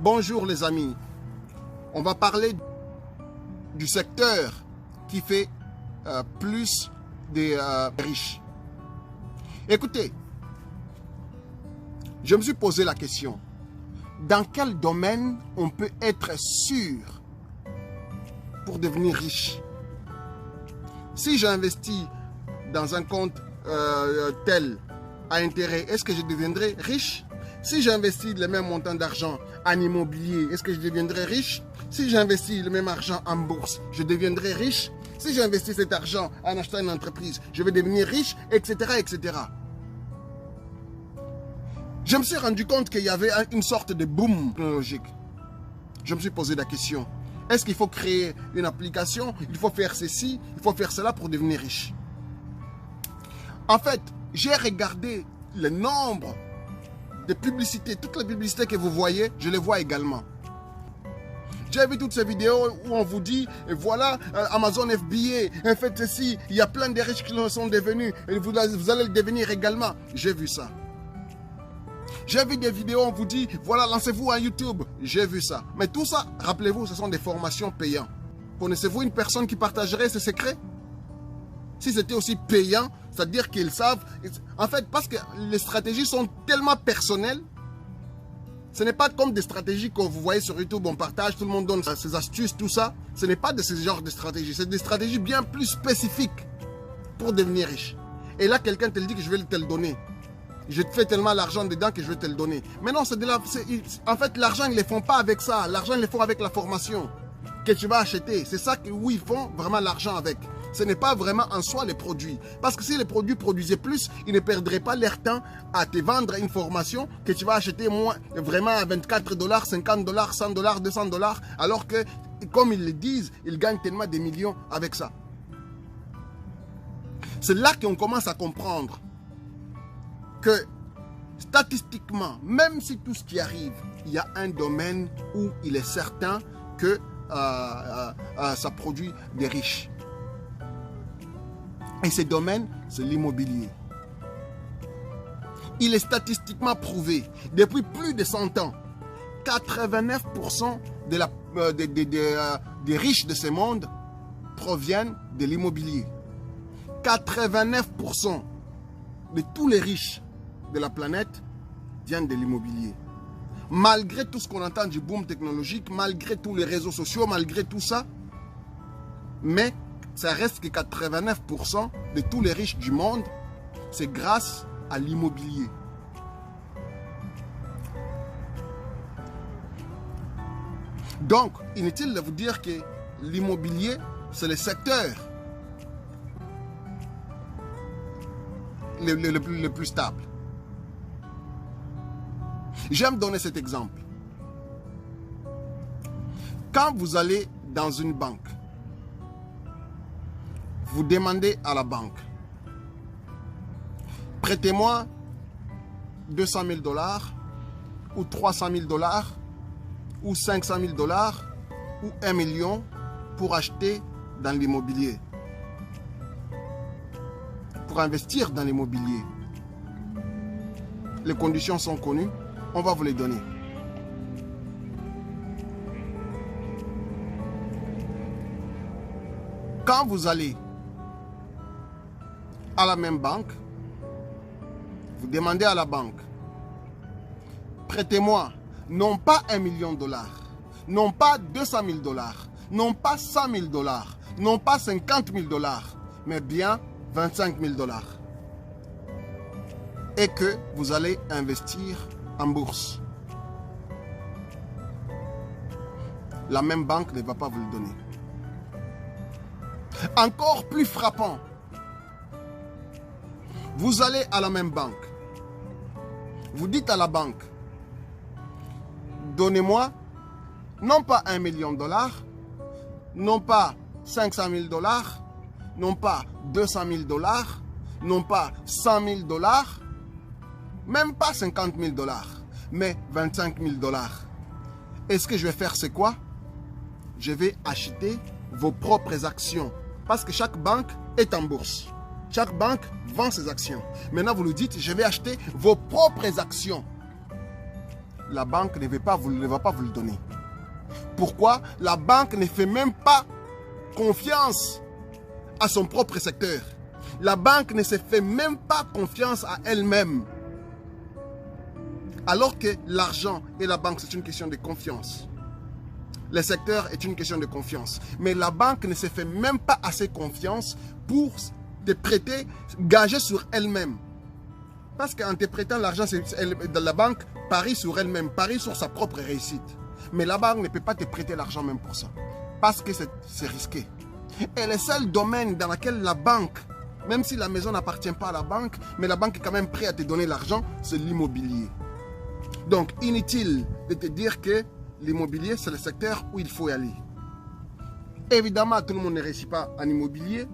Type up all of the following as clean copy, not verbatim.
Bonjour les amis, on va parler du secteur qui fait plus des riches. Écoutez, je me suis posé la question, dans quel domaine on peut être sûr pour devenir riche? Si j'investis dans un compte tel à intérêt, est-ce que je deviendrai riche? Si j'investis le même montant d'argent en immobilier, est-ce que je deviendrai riche? Si j'investis le même argent en bourse, je deviendrai riche? Si j'investis cet argent en achetant une entreprise, je vais devenir riche, etc., etc. Je me suis rendu compte qu'il y avait une sorte de boom technologique. Je me suis posé la question, est-ce qu'il faut créer une application? Il faut faire ceci, il faut faire cela pour devenir riche. En fait, j'ai regardé le nombre de publicités, toutes les publicités que vous voyez, je les vois également. J'ai vu toutes ces vidéos où on vous dit, voilà, Amazon FBA, faites ceci, il y a plein de riches qui le sont devenus, et vous allez le devenir également. J'ai vu ça. J'ai vu des vidéos où on vous dit, voilà, lancez-vous à YouTube. J'ai vu ça. Mais tout ça, rappelez-vous, ce sont des formations payantes. Connaissez-vous une personne qui partagerait ses secrets? Si c'était aussi payant, c'est-à-dire qu'ils savent. En fait, parce que les stratégies sont tellement personnelles, ce n'est pas comme des stratégies que vous voyez sur YouTube, on partage, tout le monde donne ses astuces, tout ça. Ce n'est pas de ce genre de stratégies. C'est des stratégies bien plus spécifiques pour devenir riche. Et là, quelqu'un te dit que je vais te le donner. Je te fais tellement l'argent dedans que je vais te le donner. Mais non, en fait, l'argent, ils ne les font pas avec ça. L'argent, ils le font avec la formation que tu vas acheter. C'est ça où ils font vraiment l'argent avec. Ce n'est pas vraiment en soi les produits. Parce que si les produits produisaient plus, ils ne perdraient pas leur temps à te vendre une formation que tu vas acheter vraiment à 24 $, 50 $, 100 $, 200 $. Alors que, comme ils le disent, ils gagnent tellement des millions avec ça. C'est là qu'on commence à comprendre que statistiquement, même si tout ce qui arrive, il y a un domaine où il est certain que ça produit des riches. Et ce domaine, c'est l'immobilier. Il est statistiquement prouvé, depuis plus de 100 ans, 89% des riches de ce monde proviennent de l'immobilier. 89% de tous les riches de la planète viennent de l'immobilier. Malgré tout ce qu'on entend du boom technologique, malgré tous les réseaux sociaux, malgré tout ça, mais ça reste que 89% de tous les riches du monde, c'est grâce à l'immobilier. Donc, inutile de vous dire que l'immobilier, c'est le secteur le plus stable. J'aime donner cet exemple. Quand vous allez dans une banque, vous demandez à la banque, prêtez-moi 200 000 $ ou 300 000 $ ou 500 000 $ ou 1 million pour acheter dans l'immobilier, pour investir dans l'immobilier. Les conditions sont connues, on va vous les donner. Quand vous allez à la même banque, vous demandez à la banque, prêtez-moi non pas 1 million de $, non pas 200 000 $, non pas 100 000 $, non pas 50 000 $, mais bien 25 000 $. Et que vous allez investir en bourse. La même banque ne va pas vous le donner. Encore plus frappant, vous allez à la même banque. Vous dites à la banque, donnez-moi non pas 1 million de $, non pas 500 000 $, non pas 200 000 $, non pas 100 000 $, même pas 50 000 $, mais 25 000 $. Et ce que je vais faire, c'est quoi? Je vais acheter vos propres actions. Parce que chaque banque est en bourse. Chaque banque vend ses actions. Maintenant, vous nous dites, je vais acheter vos propres actions. la banque ne va pas vous le donner. Pourquoi? La banque ne fait même pas confiance à son propre secteur. La banque ne se fait même pas confiance à elle-même. Alors que l'argent et la banque, c'est une question de confiance. Le secteur est une question de confiance. Mais la banque ne se fait même pas assez confiance pour te prêter, gager sur elle-même. Parce qu'en te prêtant l'argent, la banque parie sur elle-même, parie sur sa propre réussite. Mais la banque ne peut pas te prêter l'argent même pour ça. Parce que c'est risqué. Et le seul domaine dans lequel la banque, même si la maison n'appartient pas à la banque, mais la banque est quand même prête à te donner l'argent, c'est l'immobilier. Donc, inutile de te dire que l'immobilier, c'est le secteur où il faut y aller. Évidemment, tout le monde ne réussit pas en immobilier.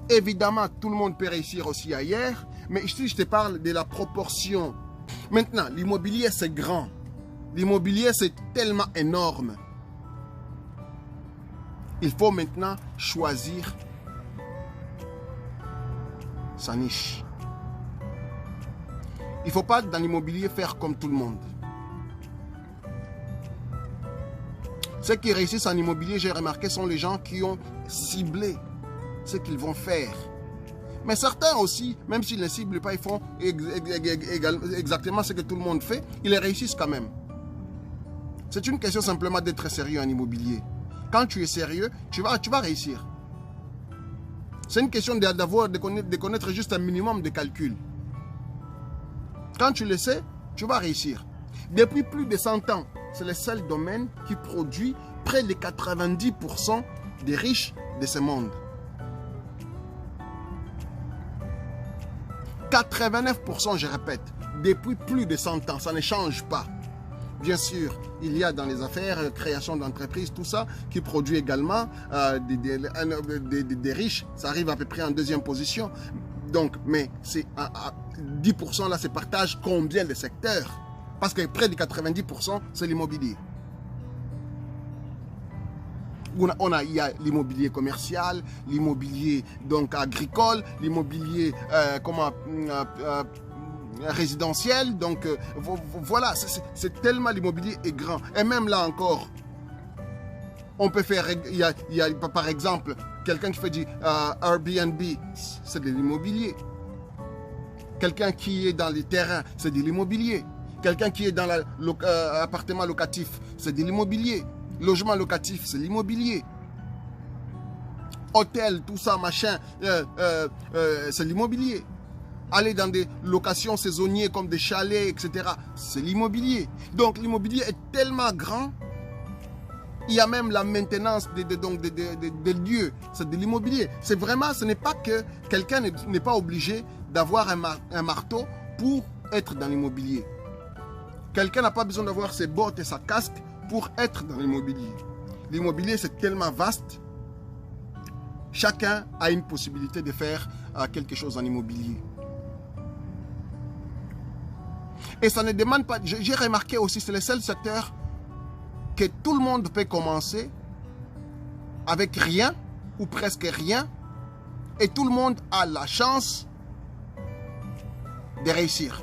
Évidemment, tout le monde peut réussir aussi ailleurs. Mais ici, je te parle de la proportion. Maintenant, l'immobilier, c'est grand. L'immobilier, c'est tellement énorme. Il faut maintenant choisir sa niche. Il ne faut pas dans l'immobilier faire comme tout le monde. Ceux qui réussissent en immobilier, j'ai remarqué, sont les gens qui ont ciblé ce qu'ils vont faire. Mais certains aussi, même s'ils ne ciblent pas, ils font exactement ce que tout le monde fait, ils réussissent quand même. C'est une question simplement d'être sérieux en immobilier. Quand tu es sérieux, tu vas réussir. C'est une question de connaître juste un minimum de calcul. Quand tu le sais, tu vas réussir. Depuis plus de 100 ans, c'est le seul domaine qui produit près de 90% des riches de ce monde. 89%, je répète, depuis plus de 100 ans, ça ne change pas. Bien sûr, il y a dans les affaires, création d'entreprises, tout ça, qui produit également des riches. Ça arrive à peu près en deuxième position. Donc, mais c'est à 10% là, se partage combien de secteurs? Parce que près de 90%, c'est l'immobilier. Il y a l'immobilier commercial, l'immobilier donc agricole, l'immobilier résidentiel. Donc voilà, c'est tellement l'immobilier est grand. Et même là encore, on peut faire, il y a par exemple quelqu'un qui fait du Airbnb, c'est de l'immobilier. Quelqu'un qui est dans les terrains, c'est de l'immobilier. Quelqu'un qui est dans l'appartement locatif, c'est de l'immobilier. Logement locatif, c'est l'immobilier. Hôtel, tout ça, machin, c'est l'immobilier. Aller dans des locations saisonnières comme des chalets, etc., c'est l'immobilier. Donc l'immobilier est tellement grand. Il y a même la maintenance des lieux, c'est de l'immobilier. C'est vraiment, ce n'est pas que quelqu'un n'est pas obligé d'avoir un marteau pour être dans l'immobilier. Quelqu'un n'a pas besoin d'avoir ses bottes et sa casque pour être dans l'immobilier. L'immobilier, c'est tellement vaste. Chacun a une possibilité de faire quelque chose en immobilier. Et ça ne demande pas... J'ai remarqué aussi, c'est le seul secteur que tout le monde peut commencer avec rien ou presque rien. Et tout le monde a la chance de réussir.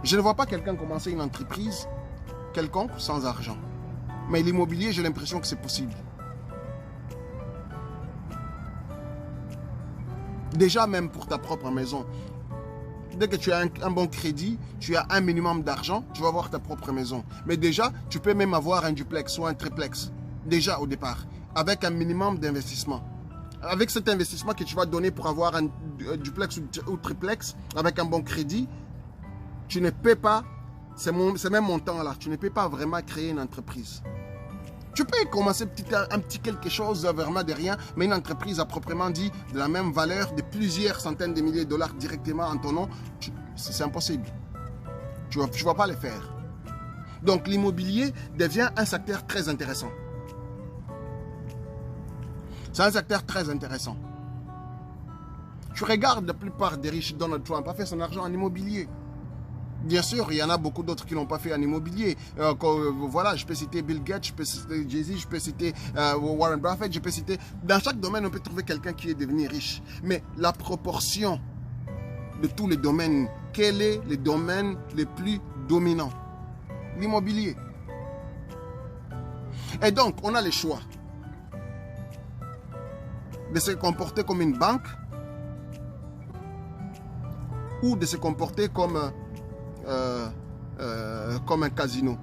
Je ne vois pas quelqu'un commencer une entreprise quelconque sans argent. Mais l'immobilier, j'ai l'impression que c'est possible. Déjà même pour ta propre maison. Dès que tu as un bon crédit, tu as un minimum d'argent, tu vas avoir ta propre maison. Mais déjà, tu peux même avoir un duplex ou un triplex. Déjà au départ, avec un minimum d'investissement. Avec cet investissement que tu vas donner pour avoir un duplex ou triplex, avec un bon crédit, tu ne peux pas, c'est même montant-là, tu ne peux pas vraiment créer une entreprise. Tu peux commencer un petit quelque chose vraiment de rien, mais une entreprise à proprement dit de la même valeur de plusieurs centaines de milliers de dollars directement en ton nom, c'est impossible. Tu ne vas pas le faire. Donc l'immobilier devient un secteur très intéressant. C'est un secteur très intéressant. Tu regardes la plupart des riches. Donald Trump a fait son argent en immobilier. Bien sûr, il y en a beaucoup d'autres qui ne l'ont pas fait en immobilier. Voilà, je peux citer Bill Gates, je peux citer Jay-Z, je peux citer Warren Buffett, je peux citer... Dans chaque domaine, on peut trouver quelqu'un qui est devenu riche. Mais la proportion de tous les domaines, quel est le domaine le plus dominant, l'immobilier. Et donc, on a le choix de se comporter comme une banque ou de se comporter comme un casino.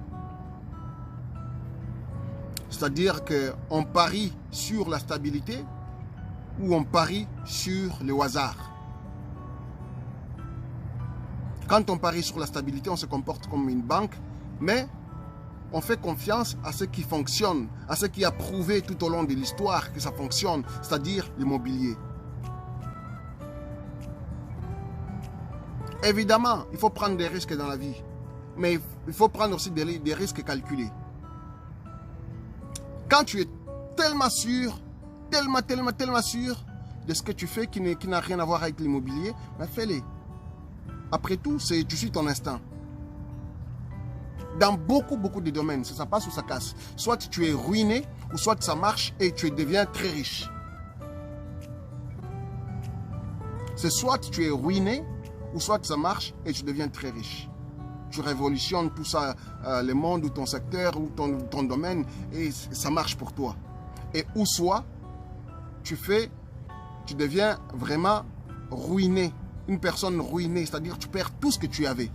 C'est-à-dire qu'on parie sur la stabilité ou on parie sur le hasard. Quand on parie sur la stabilité, on se comporte comme une banque, mais on fait confiance à ce qui fonctionne, à ce qui a prouvé tout au long de l'histoire que ça fonctionne, c'est-à-dire l'immobilier. Évidemment, il faut prendre des risques dans la vie, mais il faut prendre aussi des risques calculés. Quand tu es tellement sûr, tellement sûr de ce que tu fais qui n'a rien à voir avec l'immobilier, ben fais-les. Après tout, tu suis ton instinct. Dans beaucoup de domaines, ça passe ou ça casse. Soit tu es ruiné, ou soit ça marche et tu deviens très riche. C'est soit tu es ruiné, ou soit ça marche et tu deviens très riche. Tu révolutionnes tout ça, le monde ou ton secteur ou ton domaine, et ça marche pour toi. Et ou soit, tu deviens vraiment ruiné, une personne ruinée, c'est-à-dire tu perds tout ce que tu avais.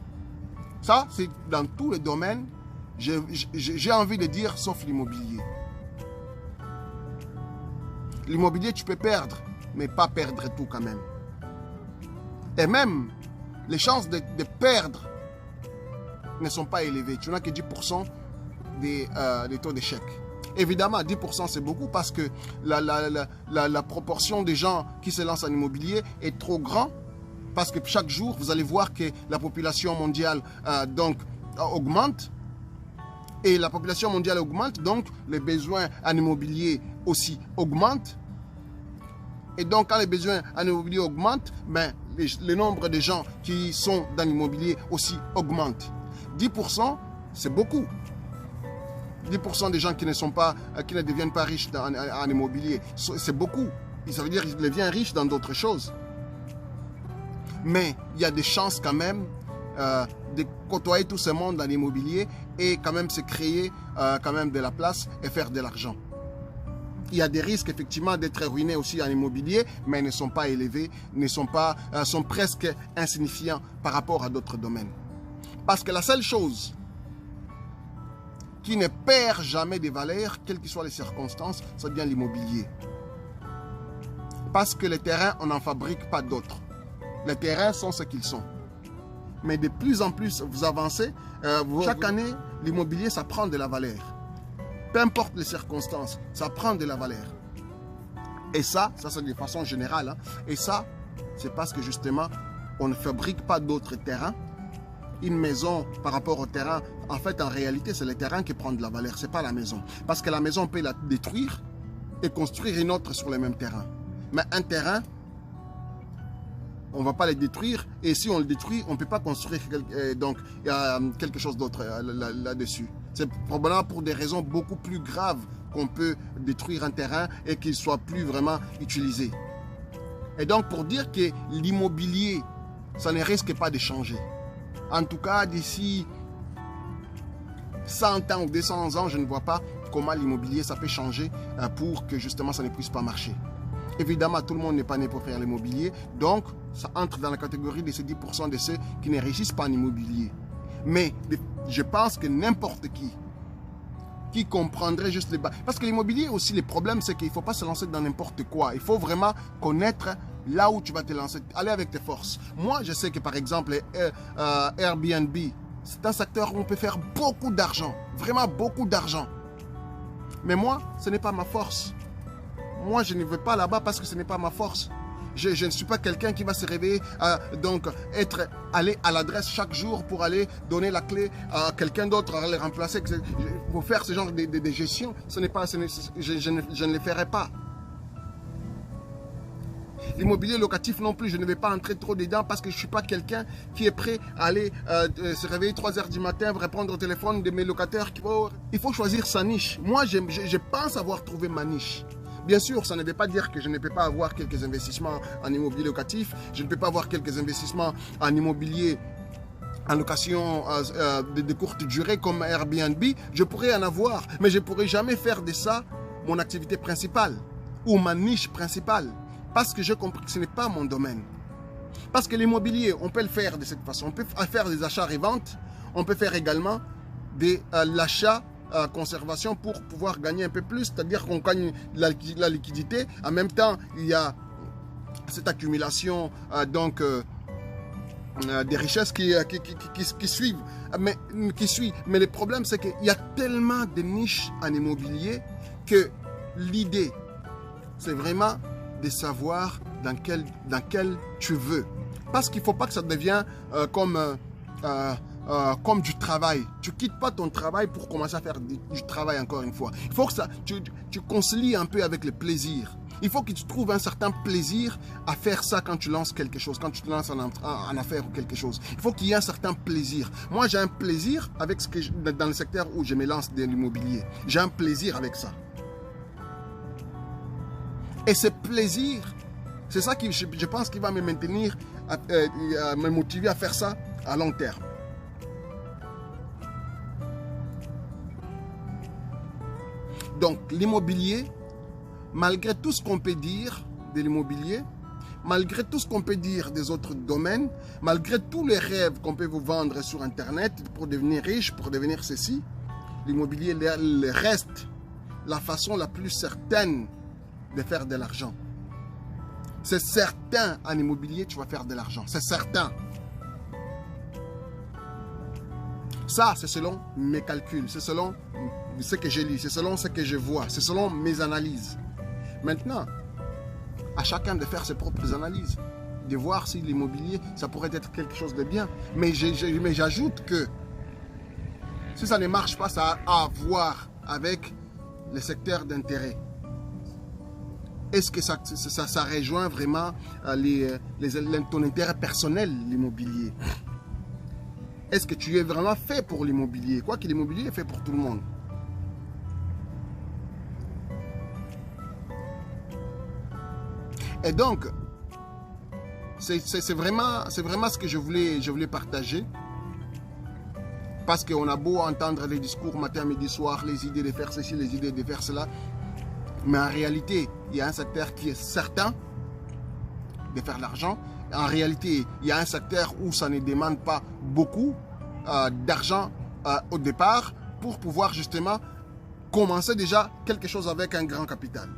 Ça, c'est dans tous les domaines, j'ai envie de dire, sauf l'immobilier. L'immobilier, tu peux perdre, mais pas perdre tout quand même. Et même, les chances de perdre ne sont pas élevées. Tu n'as que 10% des taux d'échec. Évidemment, 10% c'est beaucoup parce que la proportion des gens qui se lancent en immobilier est trop grande. Parce que chaque jour, vous allez voir que la population mondiale augmente. Et la population mondiale augmente, donc les besoins en immobilier aussi augmentent. Et donc, quand les besoins en immobilier augmentent, ben, le nombre de gens qui sont dans l'immobilier aussi augmente. 10%, c'est beaucoup. 10% des gens qui ne deviennent pas riches en immobilier, c'est beaucoup. Ça veut dire qu'ils deviennent riches dans d'autres choses. Mais il y a des chances quand même de côtoyer tout ce monde dans l'immobilier et quand même se créer quand même de la place et faire de l'argent. Il y a des risques effectivement d'être ruiné aussi en immobilier, mais ils ne sont pas élevés, sont presque insignifiants par rapport à d'autres domaines. Parce que la seule chose qui ne perd jamais de valeur, quelles que soient les circonstances, c'est bien l'immobilier. Parce que les terrains, on n'en fabrique pas d'autres. Les terrains sont ce qu'ils sont. Mais de plus en plus, vous avancez, chaque année, l'immobilier, ça prend de la valeur. Peu importe les circonstances, ça prend de la valeur. Et ça c'est de façon générale. Hein. Et ça, c'est parce que justement, on ne fabrique pas d'autres terrains. Une maison par rapport au terrain, en fait, en réalité, c'est le terrain qui prend de la valeur, ce n'est pas la maison. Parce que la maison, on peut la détruire et construire une autre sur le même terrain. Mais un terrain, on ne va pas le détruire. Et si on le détruit, on ne peut pas construire quelque chose d'autre là-dessus. C'est probablement pour des raisons beaucoup plus graves qu'on peut détruire un terrain et qu'il ne soit plus vraiment utilisé. Et donc, pour dire que l'immobilier, ça ne risque pas de changer. En tout cas, d'ici 100 ans ou 200 ans, je ne vois pas comment l'immobilier, ça peut changer pour que justement ça ne puisse pas marcher. Évidemment, tout le monde n'est pas né pour faire l'immobilier, donc ça entre dans la catégorie de ces 10% de ceux qui ne réussissent pas en immobilier. Mais je pense que n'importe qui comprendrait juste les bas. Parce que l'immobilier aussi, le problème, c'est qu'il ne faut pas se lancer dans n'importe quoi. Il faut vraiment connaître là où tu vas te lancer, aller avec tes forces. Moi, je sais que par exemple, Airbnb, c'est un secteur où on peut faire beaucoup d'argent, vraiment beaucoup d'argent. Mais moi, ce n'est pas ma force. Moi, je ne vais pas là-bas parce que ce n'est pas ma force. Je ne suis pas quelqu'un qui va se réveiller, aller à l'adresse chaque jour pour aller donner la clé à quelqu'un d'autre, à les remplacer. Pour faire ce genre de gestion, je ne le ferai pas. L'immobilier locatif non plus, je ne vais pas entrer trop dedans parce que je ne suis pas quelqu'un qui est prêt à aller se réveiller 3 h du matin, répondre au téléphone de mes locataires. Il faut choisir sa niche. Moi, je pense avoir trouvé ma niche. Bien sûr, ça ne veut pas dire que je ne peux pas avoir quelques investissements en immobilier locatif. Je ne peux pas avoir quelques investissements en immobilier en location de courte durée comme Airbnb, je pourrais en avoir, mais je ne pourrais jamais faire de ça mon activité principale ou ma niche principale, parce que j'ai compris que ce n'est pas mon domaine. Parce que l'immobilier, on peut le faire de cette façon, on peut faire des achats et ventes, on peut faire également de l'achat conservation pour pouvoir gagner un peu plus, c'est-à-dire qu'on gagne la liquidité, en même temps il y a cette accumulation des richesses qui suivent. Mais le problème, c'est qu'il y a tellement de niches en immobilier que l'idée, c'est vraiment de savoir dans quel tu veux. Parce qu'il ne faut pas que ça devienne comme du travail. Tu ne quittes pas ton travail pour commencer à faire du travail encore une fois. Il faut que tu concilies un peu avec le plaisir. Il faut que tu trouves un certain plaisir à faire ça quand tu lances quelque chose, quand tu te lances en affaire ou quelque chose. Il faut qu'il y ait un certain plaisir. Moi, j'ai un plaisir avec dans le secteur où je me lance de l'immobilier. J'ai un plaisir avec ça. Et ce plaisir, c'est ça qui, je pense, qui va me maintenir, me motiver à faire ça à long terme. Donc, l'immobilier, malgré tout ce qu'on peut dire de l'immobilier, malgré tout ce qu'on peut dire des autres domaines, malgré tous les rêves qu'on peut vous vendre sur Internet pour devenir riche, pour devenir ceci, l'immobilier reste la façon la plus certaine de faire de l'argent. C'est certain, en immobilier, tu vas faire de l'argent. C'est certain. Ça, c'est selon mes calculs, c'est selon ce que je lis, c'est selon ce que je vois, c'est selon mes analyses. Maintenant, à chacun de faire ses propres analyses, de voir si l'immobilier, ça pourrait être quelque chose de bien. Mais j'ajoute que si ça ne marche pas, ça a à voir avec le secteur d'intérêt. Est-ce que ça rejoint vraiment ton intérêt personnel, l'immobilier? Est-ce que tu es vraiment fait pour l'immobilier? Quoi que l'immobilier est fait pour tout le monde. Et donc, c'est vraiment ce que je voulais partager. Parce qu'on a beau entendre les discours matin, midi, soir, les idées de faire ceci, les idées de faire cela. Mais en réalité, il y a un secteur qui est certain de faire de l'argent. En réalité, il y a un secteur où ça ne demande pas beaucoup d'argent au départ pour pouvoir justement commencer déjà quelque chose avec un grand capital.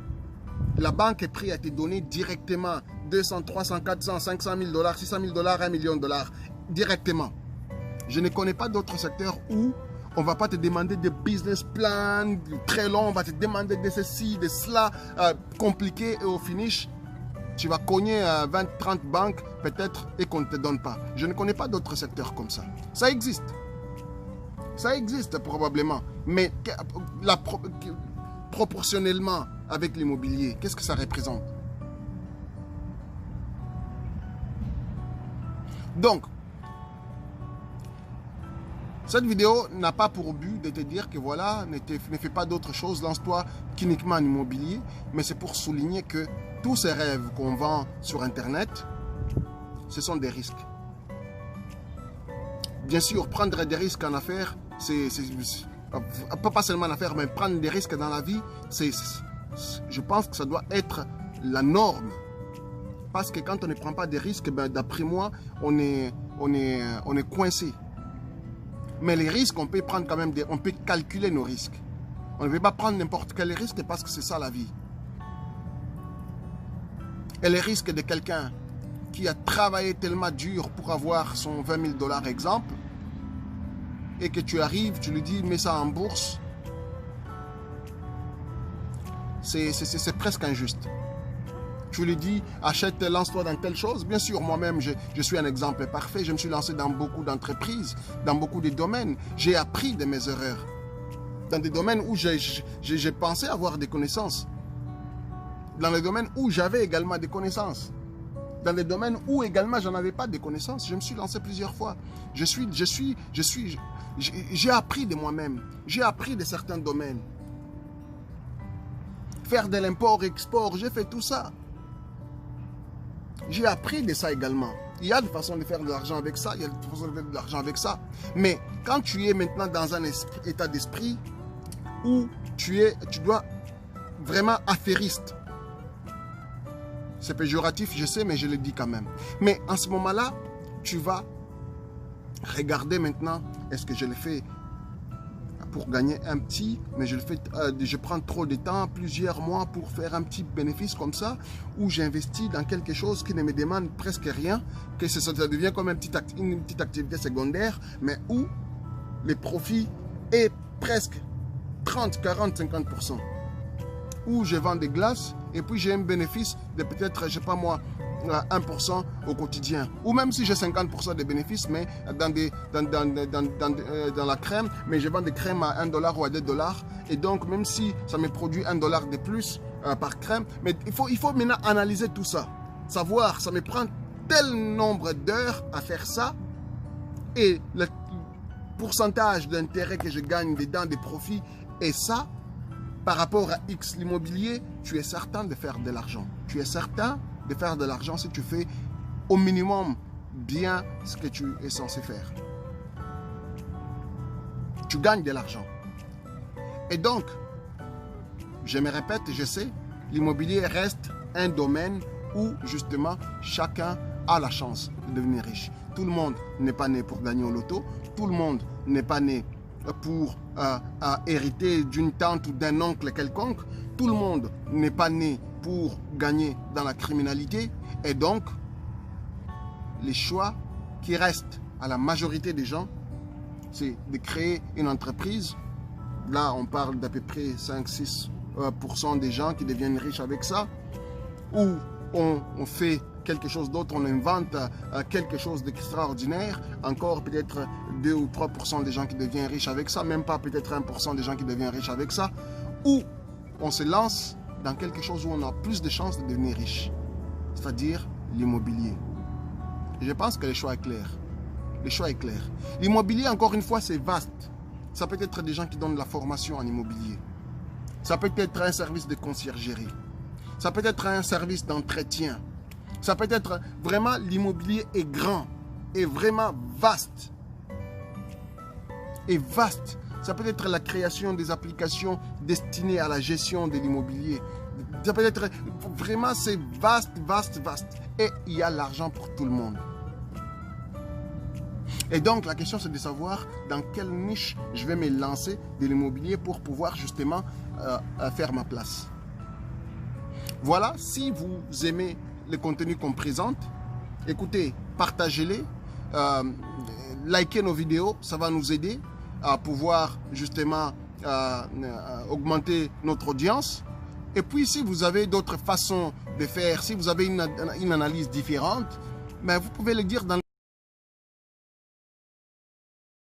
La banque est prête à te donner directement 200, 300, 400, 500 000 $, 600 000 $, 1 million de $, directement. Je ne connais pas d'autres secteurs où on ne va pas te demander des business plans très longs, on va te demander de ceci, de cela, compliqué, et au finish, tu vas cogner 20, 30 banques peut-être et qu'on ne te donne pas. Je ne connais pas d'autres secteurs comme ça. Ça existe. Ça existe probablement. Mais proportionnellement avec l'immobilier, qu'est-ce que ça représente? Donc, cette vidéo n'a pas pour but de te dire que voilà, ne fais pas d'autre chose, lance-toi uniquement en immobilier, mais c'est pour souligner que tous ces rêves qu'on vend sur Internet, ce sont des risques. Bien sûr, prendre des risques en affaires, pas seulement en affaires, mais prendre des risques dans la vie, je pense que ça doit être la norme. Parce que quand on ne prend pas des risques, ben, d'après moi, on est coincé. Mais les risques, on peut prendre quand même, on peut calculer nos risques. On ne peut pas prendre n'importe quel risque parce que c'est ça la vie. Et les risques de quelqu'un qui a travaillé tellement dur pour avoir son 20 000 $ exemple, et que tu arrives, tu lui dis, mets ça en bourse, c'est presque injuste. Tu lui dis, achète, lance-toi dans telle chose. Bien sûr, moi-même, je suis un exemple parfait. Je me suis lancé dans beaucoup d'entreprises, dans beaucoup de domaines. J'ai appris de mes erreurs. Dans des domaines où j'ai pensé avoir des connaissances. Dans les domaines où j'avais également des connaissances. Dans les domaines où également j'en avais pas de connaissances. Je me suis lancé plusieurs fois. J'ai appris de moi-même. J'ai appris de certains domaines. Faire de l'import-export, j'ai fait tout ça. J'ai appris de ça également. Il y a des façons de faire de l'argent avec ça, il y a des façons de faire de l'argent avec ça. Mais quand tu es maintenant dans un état d'esprit où tu dois vraiment affairiste, c'est péjoratif, je sais, mais je le dis quand même. Mais en ce moment-là, tu vas regarder maintenant, est-ce que je le fais pour gagner un petit, mais je prends trop de temps, plusieurs mois pour faire un petit bénéfice comme ça, ou j'investis dans quelque chose qui ne me demande presque rien, que ça devient comme une petite activité secondaire, mais où le profit est presque 30, 40, 50%. Où je vends des glaces et puis j'ai un bénéfice de peut-être, je sais pas moi, 1% au quotidien. Ou même si j'ai 50% de bénéfices, mais dans la crème, mais je vends des crèmes à $1 ou à $2. Et donc, même si ça me produit $1 de plus par crème, mais il faut maintenant analyser tout ça. Savoir, ça me prend tel nombre d'heures à faire ça et le pourcentage d'intérêt que je gagne dedans, des profits, et ça, par rapport à X, l'immobilier, tu es certain de faire de l'argent. Tu es certain de faire de l'argent si tu fais au minimum bien ce que tu es censé faire. Tu gagnes de l'argent. Et donc, je me répète, je sais, l'immobilier reste un domaine où justement chacun a la chance de devenir riche. Tout le monde n'est pas né pour gagner au loto. Tout le monde n'est pas né pour hériter d'une tante ou d'un oncle quelconque. Tout le monde n'est pas né pour gagner dans la criminalité. Et donc, les choix qui restent à la majorité des gens, c'est de créer une entreprise. Là, on parle d'à peu près 5-6% des gens qui deviennent riches avec ça. Ou on fait quelque chose d'autre, on invente quelque chose d'extraordinaire. Encore peut-être 2 ou 3% des gens qui deviennent riches avec ça. Même pas peut-être 1% des gens qui deviennent riches avec ça. Ou on se lance dans quelque chose où on a plus de chances de devenir riche. C'est-à-dire l'immobilier. Je pense que le choix est clair. Le choix est clair. L'immobilier, encore une fois, c'est vaste. Ça peut être des gens qui donnent de la formation en immobilier. Ça peut être un service de conciergerie. Ça peut être un service d'entretien. Ça peut être vraiment, l'immobilier est grand et vraiment vaste. Et vaste. Ça peut être la création des applications destinées à la gestion de l'immobilier. Ça peut être vraiment, c'est vaste, vaste, vaste. Et il y a l'argent pour tout le monde. Et donc, la question, c'est de savoir dans quelle niche je vais me lancer de l'immobilier pour pouvoir justement faire ma place. Voilà, si vous aimez les contenus qu'on présente, écoutez, partagez-les, likez nos vidéos, ça va nous aider à pouvoir justement augmenter notre audience. Et puis, si vous avez d'autres façons de faire, si vous avez une analyse différente, ben, vous pouvez le dire dans